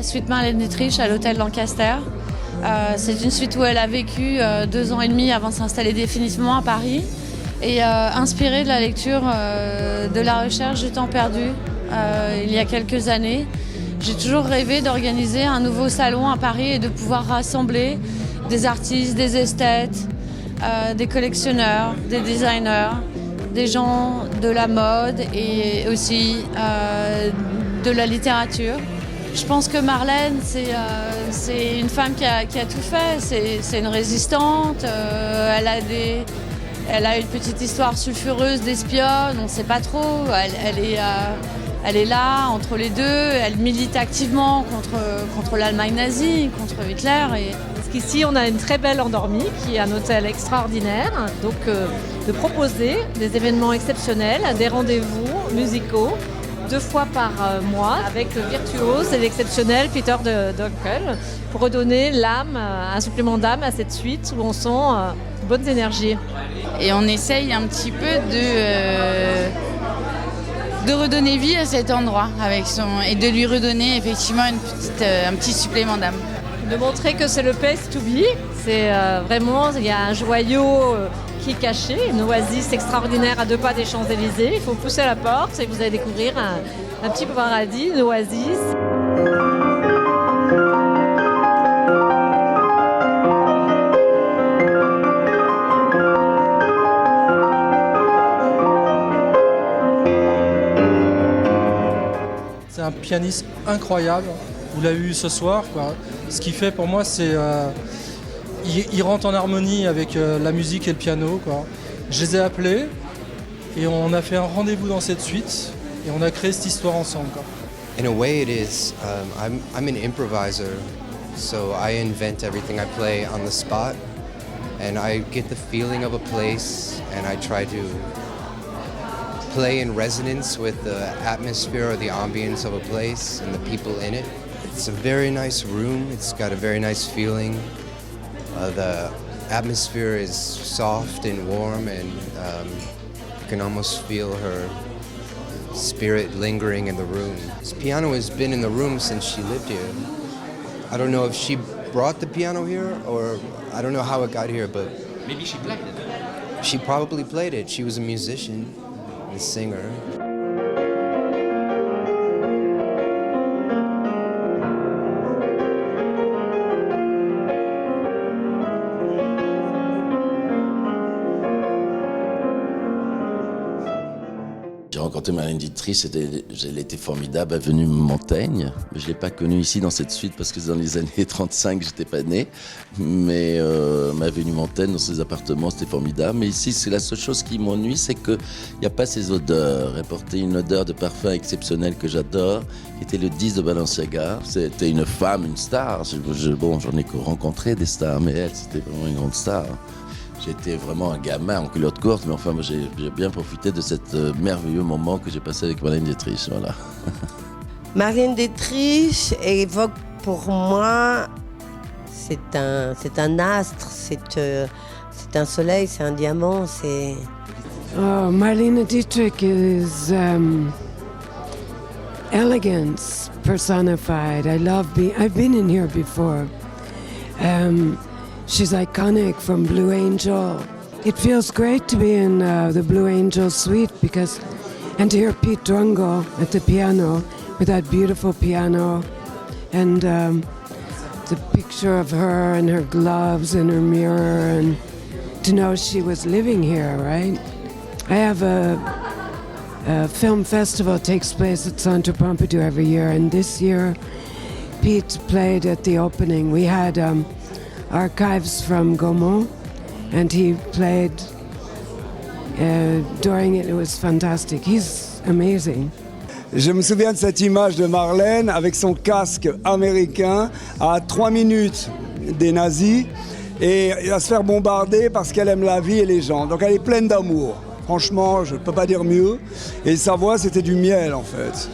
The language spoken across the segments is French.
suite Marlène Dietrich à l'hôtel Lancaster. C'est une suite où elle a vécu 2 ans et demi avant de s'installer définitivement à Paris. Et inspirée de la lecture de La Recherche du temps perdu il y a quelques années, j'ai toujours rêvé d'organiser un nouveau salon à Paris et de pouvoir rassembler des artistes, des esthètes, des collectionneurs, des designers, des gens de la mode et aussi de la littérature. Je pense que Marlène, c'est une femme qui a tout fait. C'est une résistante. Elle a une petite histoire sulfureuse d'espionne. On ne sait pas trop. Elle est là entre les deux. Elle milite activement contre l'Allemagne nazie, contre Hitler. Parce qu'ici, on a une très belle endormie qui est un hôtel extraordinaire. Donc, de proposer des événements exceptionnels, des rendez-vous musicaux 2 fois par mois avec le virtuose et l'exceptionnel Peter Dunkel pour redonner un supplément d'âme à cette suite où on sent de bonnes énergies. Et on essaye un petit peu de redonner vie à cet endroit et de lui redonner effectivement un petit supplément d'âme. De montrer que c'est le place to be, c'est vraiment, il y a un joyau qui est caché, une oasis extraordinaire à 2 pas des Champs-Élysées. Il faut pousser la porte et vous allez découvrir un petit paradis, une oasis. C'est un pianiste incroyable, vous l'avez vu ce soir, quoi. Ce qu'il fait pour moi, c'est il rentre en harmonie avec la musique et le piano, quoi. Je les ai appelés et on a fait un rendez-vous dans cette suite et on a créé cette histoire ensemble, quoi. In a way it is. I'm an improviser, so I invent everything I play on the spot and I get the feeling of a place and I try to play in resonance with the atmosphere or the ambience of a place and the people in it. It's a very nice room, it's got a very nice feeling. The atmosphere is soft and warm and you can almost feel her spirit lingering in the room. This piano has been in the room since she lived here. I don't know if she brought the piano here or I don't know how it got here, but maybe she played it. She probably played it. She was a musician, a singer. J'ai rencontré Marlène Dietrich, elle était formidable, elle est venue de Montaigne. Je ne l'ai pas connue ici dans cette suite parce que dans les années 35, je n'étais pas né. Mais elle est venue de Montaigne dans ses appartements, c'était formidable. Mais ici, c'est la seule chose qui m'ennuie, c'est qu'il n'y a pas ces odeurs. Elle portait une odeur de parfum exceptionnelle que j'adore, qui était le 10 de Balenciaga. C'était une femme, une star. J'en ai rencontré des stars, mais elle, c'était vraiment une grande star. J'étais vraiment un gamin en culotte courte, mais enfin, moi, j'ai bien profité de cet merveilleux moment que j'ai passé avec Marlène Dietrich. Voilà. Marlène Dietrich évoque pour moi, c'est un astre, c'est un soleil, c'est un diamant, c'est... Oh, Marlène Dietrich is elegance personified. I've been in here before. She's iconic from Blue Angel. It feels great to be in the Blue Angel suite and to hear Pete Drungo at the piano with that beautiful piano and the picture of her and her gloves and her mirror and to know she was living here, right? I have a film festival takes place at Centre Pompidou every year, and this year Pete played at the opening. We had archives from Gaumont, and he played during it. It was fantastic. He's amazing. Je me souviens de cette image de Marlène avec son casque américain à 3 minutes des nazis et à se faire bombarder parce qu'elle aime la vie et les gens. Donc elle est pleine d'amour. Franchement, je ne peux pas dire mieux. Et sa voix, c'était du miel en fait.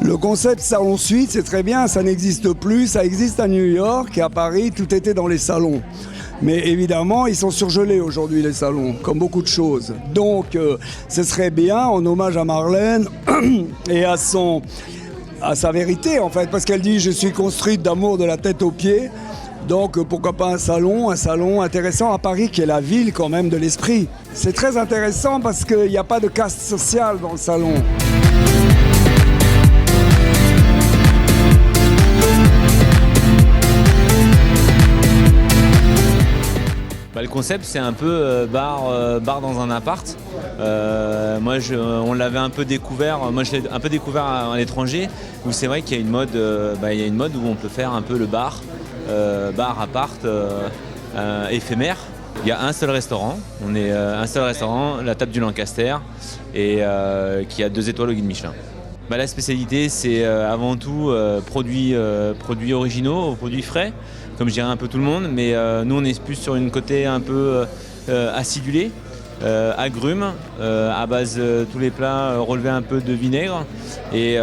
Le concept salon suite, c'est très bien, ça n'existe plus, ça existe à New York et à Paris, tout était dans les salons. Mais évidemment, ils sont surgelés aujourd'hui les salons, comme beaucoup de choses. Donc, ce serait bien, en hommage à Marlène et à son à sa vérité en fait, parce qu'elle dit je suis construite d'amour de la tête aux pieds, donc pourquoi pas un salon intéressant à Paris qui est la ville quand même de l'esprit. C'est très intéressant parce qu'il n'y a pas de caste sociale dans le salon. Le concept, c'est un peu bar dans un appart. On l'avait un peu découvert, moi je l'ai un peu découvert à l'étranger, où c'est vrai qu'il y a une mode, où on peut faire un peu le bar appart éphémère. Il y a un seul restaurant, la table du Lancaster, et qui a 2 étoiles au guide Michelin. La spécialité, c'est avant tout produits originaux, produits frais, comme je dirais un peu tout le monde, mais nous on est plus sur une côté un peu acidulé, agrumes, à base tous les plats relevés un peu de vinaigre, et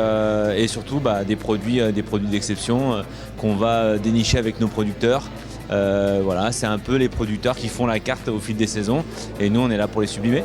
surtout des produits d'exception qu'on va dénicher avec nos producteurs. Voilà, c'est un peu les producteurs qui font la carte au fil des saisons, et nous on est là pour les sublimer.